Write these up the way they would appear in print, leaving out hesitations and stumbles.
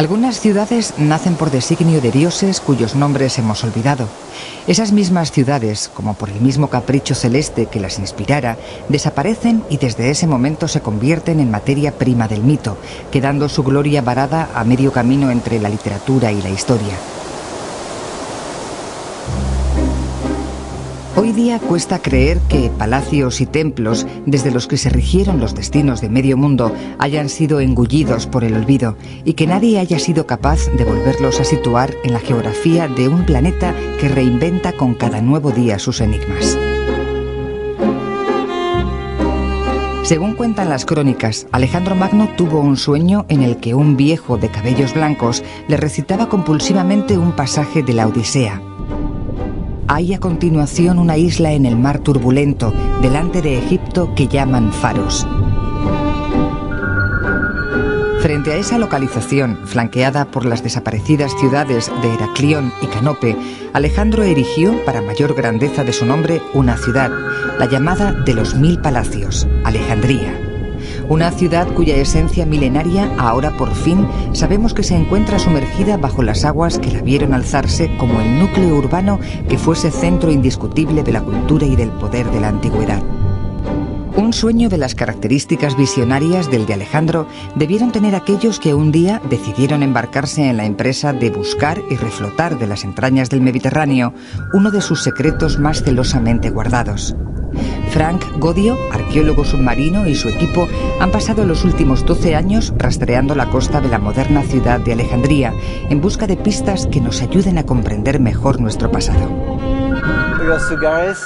Algunas ciudades nacen por designio de dioses cuyos nombres hemos olvidado. Esas mismas ciudades, como por el mismo capricho celeste que las inspirara, desaparecen y desde ese momento se convierten en materia prima del mito, quedando su gloria varada a medio camino entre la literatura y la historia. Hoy día cuesta creer que palacios y templos, desde los que se rigieron los destinos de medio mundo, hayan sido engullidos por el olvido y que nadie haya sido capaz de volverlos a situar en la geografía de un planeta que reinventa con cada nuevo día sus enigmas. Según cuentan las crónicas, Alejandro Magno tuvo un sueño en el que un viejo de cabellos blancos le recitaba compulsivamente un pasaje de la Odisea. Hay a continuación una isla en el mar turbulento, delante de Egipto, que llaman Faros. Frente a esa localización, flanqueada por las desaparecidas ciudades de Heraclión y Canope, Alejandro erigió, para mayor grandeza de su nombre, una ciudad, la llamada de los 1000 palacios, Alejandría. Una ciudad cuya esencia milenaria ahora por fin sabemos que se encuentra sumergida bajo las aguas que la vieron alzarse como el núcleo urbano que fuese centro indiscutible de la cultura y del poder de la antigüedad. Un sueño de las características visionarias del de Alejandro debieron tener aquellos que un día decidieron embarcarse en la empresa de buscar y reflotar de las entrañas del Mediterráneo uno de sus secretos más celosamente guardados. Frank Godio, arqueólogo submarino, y su equipo han pasado los últimos 12 años rastreando la costa de la moderna ciudad de Alejandría en busca de pistas que nos ayuden a comprender mejor nuestro pasado. Los lugares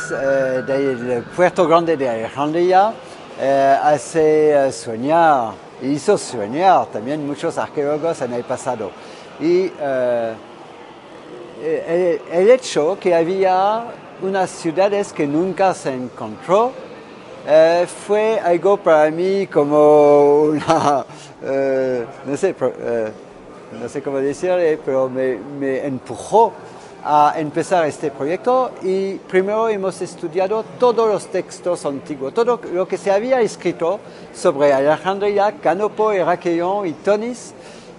del Puerto Grande de Alejandría hizo soñar también muchos arqueólogos en el pasado. Y el hecho que había unas ciudades que nunca se encontró fue algo para mí como una, no sé cómo decirle, pero me empujó a empezar este proyecto. Y primero hemos estudiado todos los textos antiguos, todo lo que se había escrito sobre Alejandría, Canopo, Heracleión y Tonis.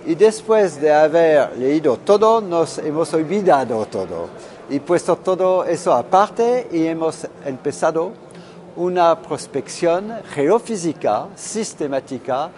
Y después de haber leído todo, nos hemos olvidado todo y puesto todo eso aparte, y hemos empezado una prospección geofísica sistemática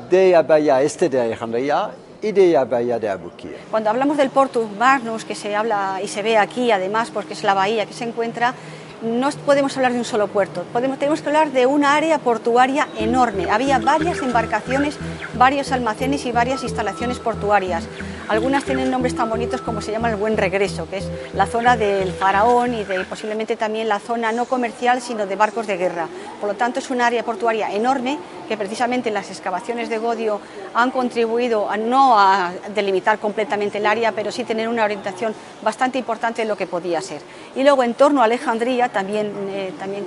de la bahía este de Alejandría y de la bahía de Abukir. Cuando hablamos del Portus Magnus, que se habla y se ve aquí además porque es la bahía que se encuentra, no podemos hablar de un solo puerto, tenemos que hablar de una área portuaria enorme. Había varias embarcaciones, varios almacenes y varias instalaciones portuarias. Algunas tienen nombres tan bonitos como se llama el Buen Regreso, que es la zona del faraón y posiblemente también la zona no comercial, sino de barcos de guerra. Por lo tanto, es un área portuaria enorme que precisamente las excavaciones de Godio han contribuido no a delimitar completamente el área, pero sí tener una orientación bastante importante de lo que podía ser. Y luego, en torno a Alejandría, también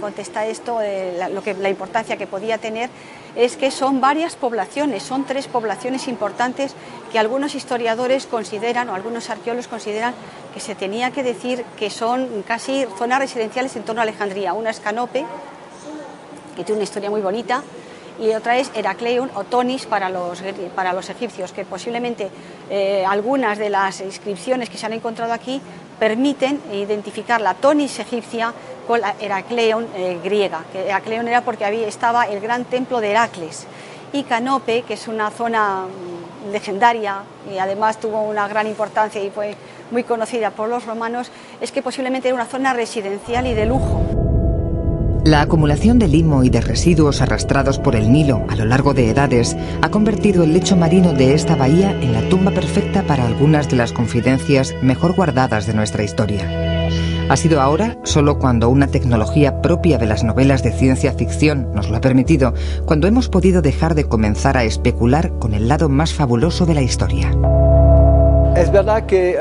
contesta esto, la importancia que podía tener es que son varias poblaciones, son 3 poblaciones importantes que algunos historiadores consideran, o algunos arqueólogos consideran, que se tenía que decir que son casi zonas residenciales en torno a Alejandría. Una es Canope, que tiene una historia muy bonita, y otra es Heracleion o Tonis para los egipcios, que posiblemente algunas de las inscripciones que se han encontrado aquí permiten identificar la Tonis egipcia con la Heracleion griega, que Heracleion era porque estaba el gran templo de Heracles, y Canope, que es una zona legendaria y además tuvo una gran importancia y fue muy conocida por los romanos, es que posiblemente era una zona residencial y de lujo. La acumulación de limo y de residuos arrastrados por el Nilo a lo largo de edades ha convertido el lecho marino de esta bahía en la tumba perfecta para algunas de las confidencias mejor guardadas de nuestra historia. Ha sido ahora, solo cuando una tecnología propia de las novelas de ciencia ficción nos lo ha permitido, cuando hemos podido dejar de comenzar a especular con el lado más fabuloso de la historia. Es verdad que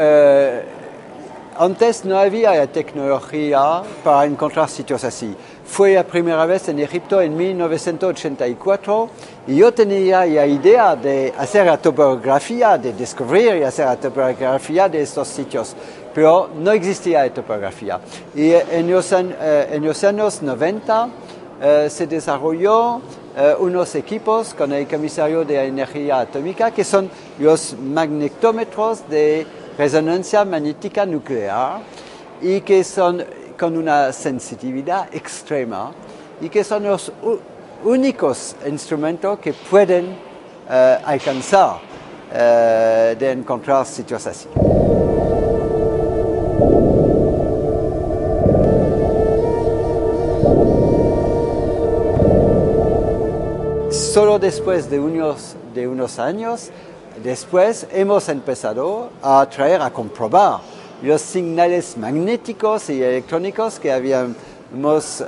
antes no había tecnología para encontrar sitios así. Fue la primera vez en Egipto en 1984 y yo tenía la idea de hacer la topografía, de descubrir y hacer la topografía de estos sitios, pero no existía la topografía. Y en los años 90 se desarrolló unos equipos con el comisario de energía atómica que son los magnetómetros de resonancia magnética nuclear y que son con una sensitividad extrema y que son los únicos instrumentos que pueden alcanzar de encontrar sitios así. Solo después de unos años, después hemos empezado a comprobar los señales magnéticos y electrónicos que habíamos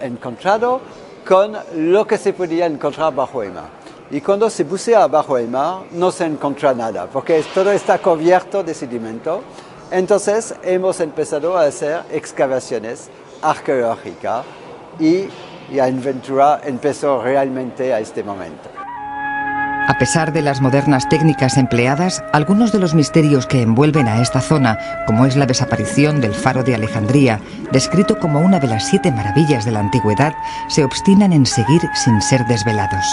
encontrado con lo que se podía encontrar bajo el mar. Y cuando se bucea bajo el mar no se encuentra nada, porque todo está cubierto de sedimento. Entonces hemos empezado a hacer excavaciones arqueológicas y la aventura empezó realmente a este momento. A pesar de las modernas técnicas empleadas, algunos de los misterios que envuelven a esta zona, como es la desaparición del faro de Alejandría, descrito como una de las 7 maravillas de la antigüedad, se obstinan en seguir sin ser desvelados.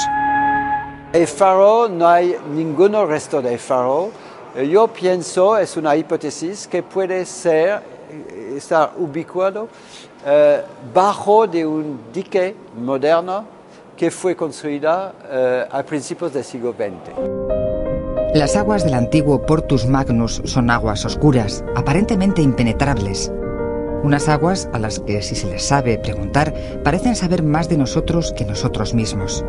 El faro, no hay ningún resto del faro. Yo pienso, es una hipótesis que puede estar ubicado bajo de un dique moderno que fue construida a principios del siglo XX. Las aguas del antiguo Portus Magnus son aguas oscuras, aparentemente impenetrables. Unas aguas a las que, si se les sabe preguntar, parecen saber más de nosotros que nosotros mismos.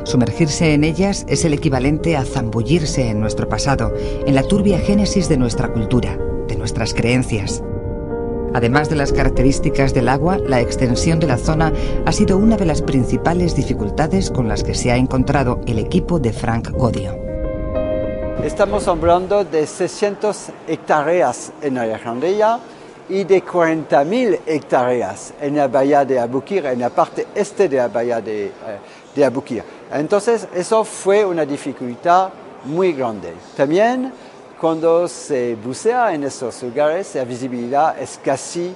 Sumergirse en ellas es el equivalente a zambullirse en nuestro pasado, en la turbia génesis de nuestra cultura, de nuestras creencias. Además de las características del agua, la extensión de la zona ha sido una de las principales dificultades con las que se ha encontrado el equipo de Frank Godio. Estamos hablando de 600 hectáreas en Alejandría y de 40.000 hectáreas en la bahía de Abukir, en la parte este de la bahía de Abukir. Entonces, eso fue una dificultad muy grande. También, cuando se bucea en esos lugares, la visibilidad es casi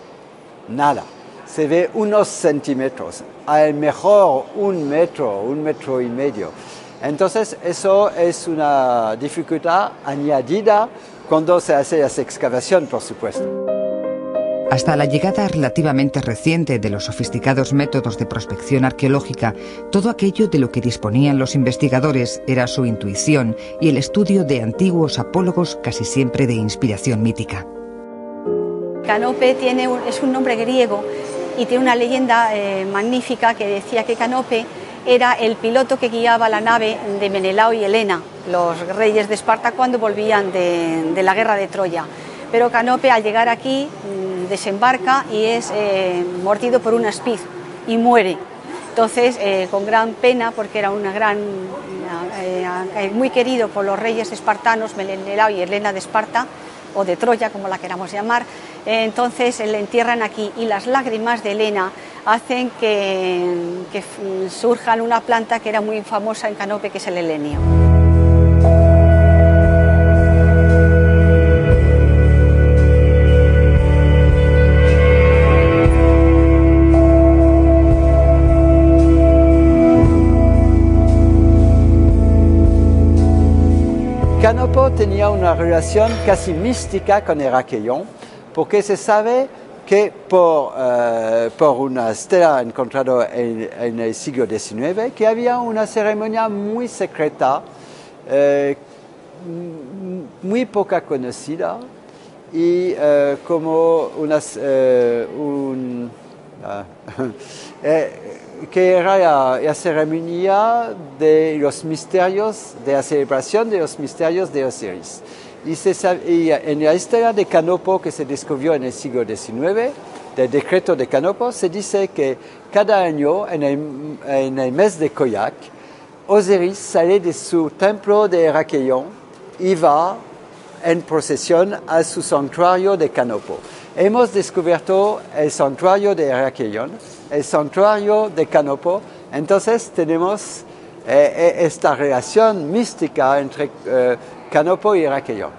nada. Se ve unos centímetros, a lo mejor un metro y medio. Entonces, eso es una dificultad añadida cuando se hace esa excavación, por supuesto. Hasta la llegada relativamente reciente de los sofisticados métodos de prospección arqueológica, todo aquello de lo que disponían los investigadores era su intuición y el estudio de antiguos apólogos casi siempre de inspiración mítica. Canope es un nombre griego y tiene una leyenda magnífica que decía que Canope era el piloto que guiaba la nave de Menelao y Helena, los reyes de Esparta, cuando volvían de la guerra de Troya. Pero Canope, al llegar aquí, desembarca y es mordido por una espiz y muere. Entonces, con gran pena, porque era muy querido por los reyes espartanos, Menelao y Helena de Esparta, o de Troya, como la queramos llamar, entonces le entierran aquí y las lágrimas de Helena hacen que surjan una planta que era muy famosa en Canope, que es el helenio. Canopo tenía una relación casi mística con Heracleión, porque se sabe que por una estela encontrada en el siglo XIX, que había una ceremonia muy secreta, muy poca conocida, y como que era la ceremonia de los misterios, de la celebración de los misterios de Osiris. Y en la historia de Canopo, que se descubrió en el siglo XIX, del decreto de Canopo, se dice que cada año, en el mes de Koyak, Osiris sale de su templo de Heracleión y va en procesión a su santuario de Canopo. Hemos descubierto el santuario de Heracleión, el santuario de Canopo, entonces tenemos esta relación mística entre Canopo y Heracleión.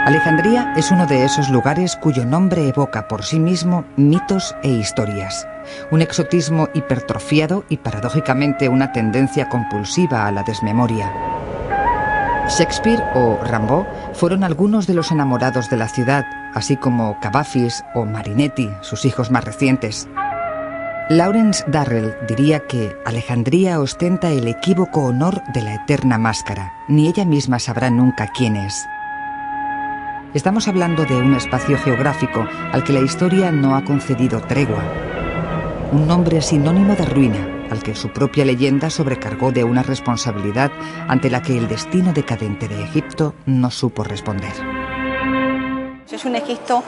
Alejandría es uno de esos lugares cuyo nombre evoca por sí mismo mitos e historias. Un exotismo hipertrofiado y paradójicamente una tendencia compulsiva a la desmemoria. Shakespeare o Rimbaud fueron algunos de los enamorados de la ciudad, así como Cavafis o Marinetti, sus hijos más recientes. Lawrence Durrell diría que Alejandría ostenta el equívoco honor de la eterna máscara. Ni ella misma sabrá nunca quién es. Estamos hablando de un espacio geográfico al que la historia no ha concedido tregua. Un nombre sinónimo de ruina, al que su propia leyenda sobrecargó de una responsabilidad ante la que el destino decadente de Egipto no supo responder. Es un Egipto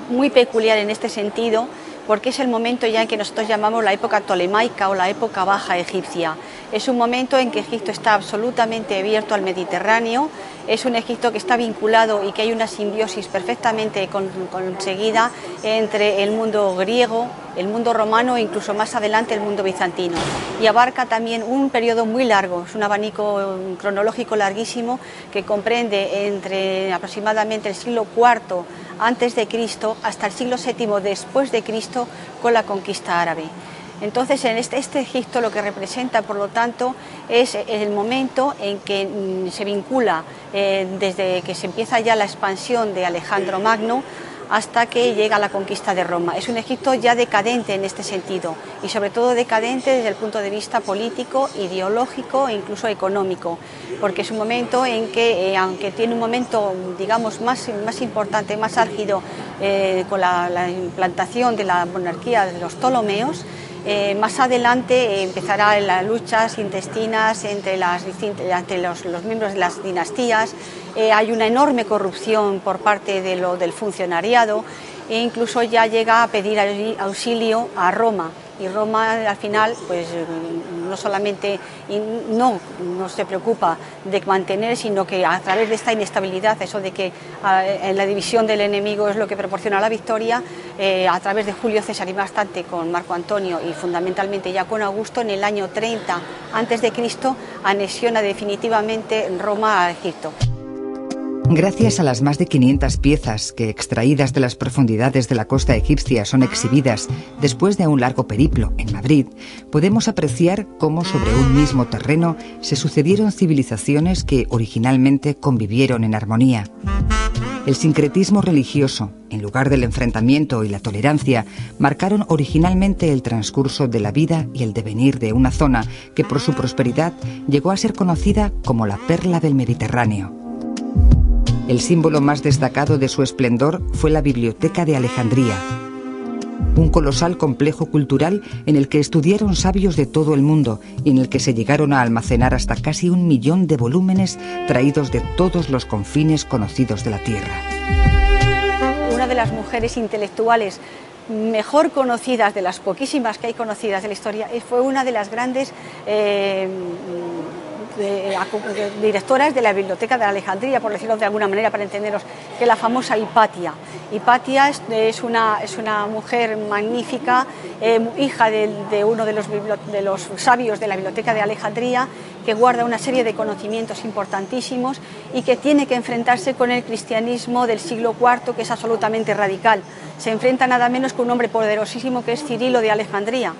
muy peculiar en este sentido, porque es el momento ya en que nosotros llamamos la época tolemaica o la época baja egipcia. Es un momento en que Egipto está absolutamente abierto al Mediterráneo, es un Egipto que está vinculado y que hay una simbiosis perfectamente conseguida entre el mundo griego, el mundo romano e incluso más adelante el mundo bizantino. Y abarca también un periodo muy largo, es un abanico cronológico larguísimo que comprende entre aproximadamente el siglo IV antes de Cristo hasta el siglo VII después de Cristo con la conquista árabe. Entonces, en este Egipto lo que representa, por lo tanto, es el momento en que se vincula desde que se empieza ya la expansión de Alejandro Magno hasta que llega la conquista de Roma. Es un Egipto ya decadente en este sentido y sobre todo decadente desde el punto de vista político, ideológico e incluso económico, porque es un momento en que, aunque tiene un momento, digamos, más importante, más álgido con la implantación de la monarquía de los Ptolomeos, más adelante empezarán las luchas intestinas entre los miembros de las dinastías, hay una enorme corrupción por parte del funcionariado e incluso ya llega a pedir auxilio a Roma. Y Roma al final pues no solamente no se preocupa de mantener, sino que a través de esta inestabilidad, eso de que la división del enemigo es lo que proporciona la victoria, a través de Julio César y bastante con Marco Antonio y fundamentalmente ya con Augusto, en el año 30 a.C. anexiona definitivamente Roma a Egipto. Gracias a las más de 500 piezas que, extraídas de las profundidades de la costa egipcia, son exhibidas después de un largo periplo en Madrid, podemos apreciar cómo sobre un mismo terreno se sucedieron civilizaciones que originalmente convivieron en armonía. El sincretismo religioso, en lugar del enfrentamiento y la tolerancia, marcaron originalmente el transcurso de la vida y el devenir de una zona que por su prosperidad llegó a ser conocida como la perla del Mediterráneo. El símbolo más destacado de su esplendor fue la Biblioteca de Alejandría, un colosal complejo cultural en el que estudiaron sabios de todo el mundo y en el que se llegaron a almacenar hasta casi 1 millón de volúmenes traídos de todos los confines conocidos de la tierra. Una de las mujeres intelectuales mejor conocidas, de las poquísimas que hay conocidas de la historia, fue una de las grandes directoras de la Biblioteca de Alejandría, por decirlo de alguna manera para entenderos, que la famosa Hipatia. Hipatia es una mujer magnífica, hija de uno de los sabios de la Biblioteca de Alejandría, que guarda una serie de conocimientos importantísimos y que tiene que enfrentarse con el cristianismo del siglo IV, que es absolutamente radical. Se enfrenta nada menos con un hombre poderosísimo que es Cirilo de Alejandría,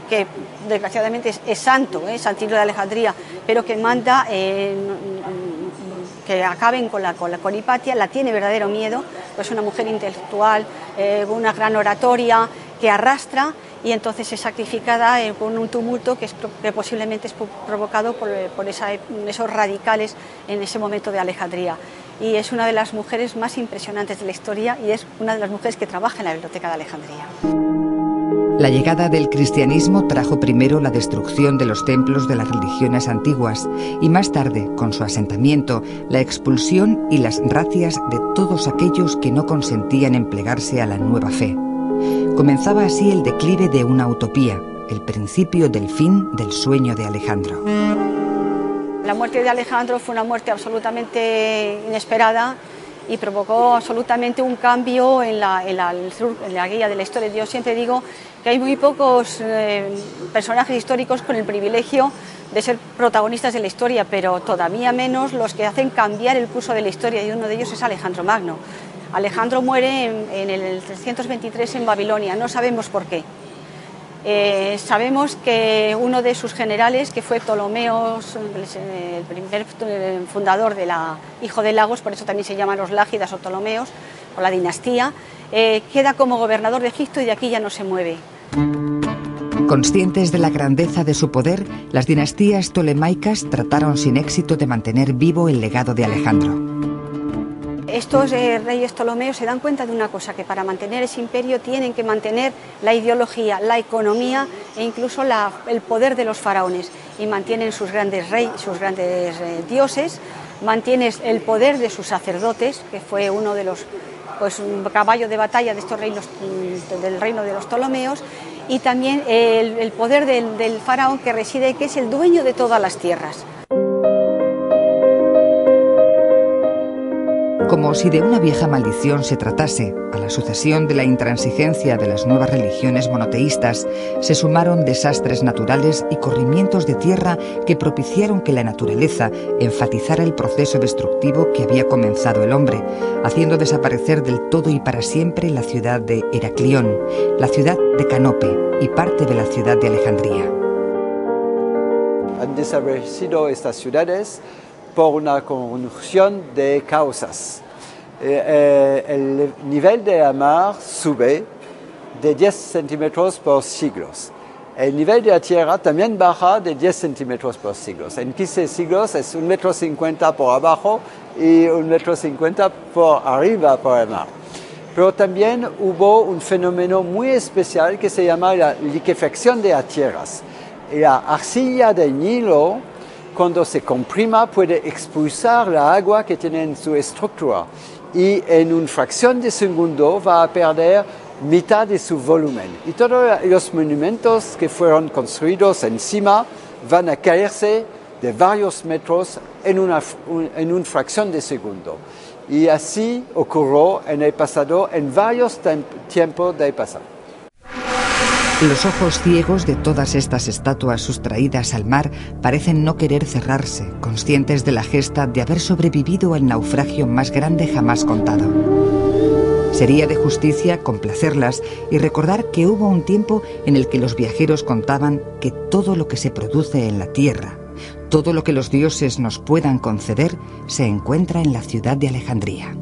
que desgraciadamente es santo, San Cirilo de Alejandría, pero que manda que acaben con Hipatia. La tiene verdadero miedo, pues una mujer intelectual, una gran oratoria, que arrastra y entonces es sacrificada con un tumulto que posiblemente es provocado por esos radicales en ese momento de Alejandría. Y es una de las mujeres más impresionantes de la historia y es una de las mujeres que trabaja en la Biblioteca de Alejandría. La llegada del cristianismo trajo primero la destrucción de los templos de las religiones antiguas y más tarde, con su asentamiento, la expulsión y las razias de todos aquellos que no consentían en plegarse a la nueva fe. Comenzaba así el declive de una utopía, el principio del fin del sueño de Alejandro. La muerte de Alejandro fue una muerte absolutamente inesperada y provocó absolutamente un cambio en la guía de la historia. Yo siempre digo que hay muy pocos personajes históricos con el privilegio de ser protagonistas de la historia, pero todavía menos los que hacen cambiar el curso de la historia, y uno de ellos es Alejandro Magno. Alejandro muere en el 323 en Babilonia, no sabemos por qué. Sabemos que uno de sus generales, que fue Ptolomeos, el primer fundador hijo de Lagos, por eso también se llaman los Lágidas o Ptolomeos, o la dinastía, queda como gobernador de Egipto y de aquí ya no se mueve. Conscientes de la grandeza de su poder, las dinastías ptolemaicas trataron sin éxito de mantener vivo el legado de Alejandro. Estos reyes ptolomeos se dan cuenta de una cosa, que para mantener ese imperio tienen que mantener la ideología, la economía e incluso el poder de los faraones, y mantienen sus grandes dioses, mantienen el poder de sus sacerdotes, que fue uno de los un caballo de batalla de estos reinos, del reino de los Ptolomeos, y también el poder del faraón, que es el dueño de todas las tierras. Como si de una vieja maldición se tratase, a la sucesión de la intransigencia de las nuevas religiones monoteístas se sumaron desastres naturales y corrimientos de tierra que propiciaron que la naturaleza enfatizara el proceso destructivo que había comenzado el hombre, haciendo desaparecer del todo y para siempre la ciudad de Heraclión, la ciudad de Canope y parte de la ciudad de Alejandría. Han desaparecido estas ciudades por una conjunción de causas. El nivel de la mar sube de 10 centímetros por siglos. El nivel de la tierra también baja de 10 centímetros por siglos. En 15 siglos es 1,50 m por abajo y 1,50 m por arriba por el mar. Pero también hubo un fenómeno muy especial que se llama la liquefacción de las tierras. La arcilla del Nilo, cuando se comprima, puede expulsar la agua que tiene en su estructura y en una fracción de segundo va a perder mitad de su volumen. Y todos los monumentos que fueron construidos encima van a caerse de varios metros en una fracción de segundo. Y así ocurrió en el pasado, en varios tiempos del pasado. Los ojos ciegos de todas estas estatuas sustraídas al mar parecen no querer cerrarse, conscientes de la gesta de haber sobrevivido al naufragio más grande jamás contado. Sería de justicia complacerlas y recordar que hubo un tiempo en el que los viajeros contaban que todo lo que se produce en la tierra, todo lo que los dioses nos puedan conceder, se encuentra en la ciudad de Alejandría.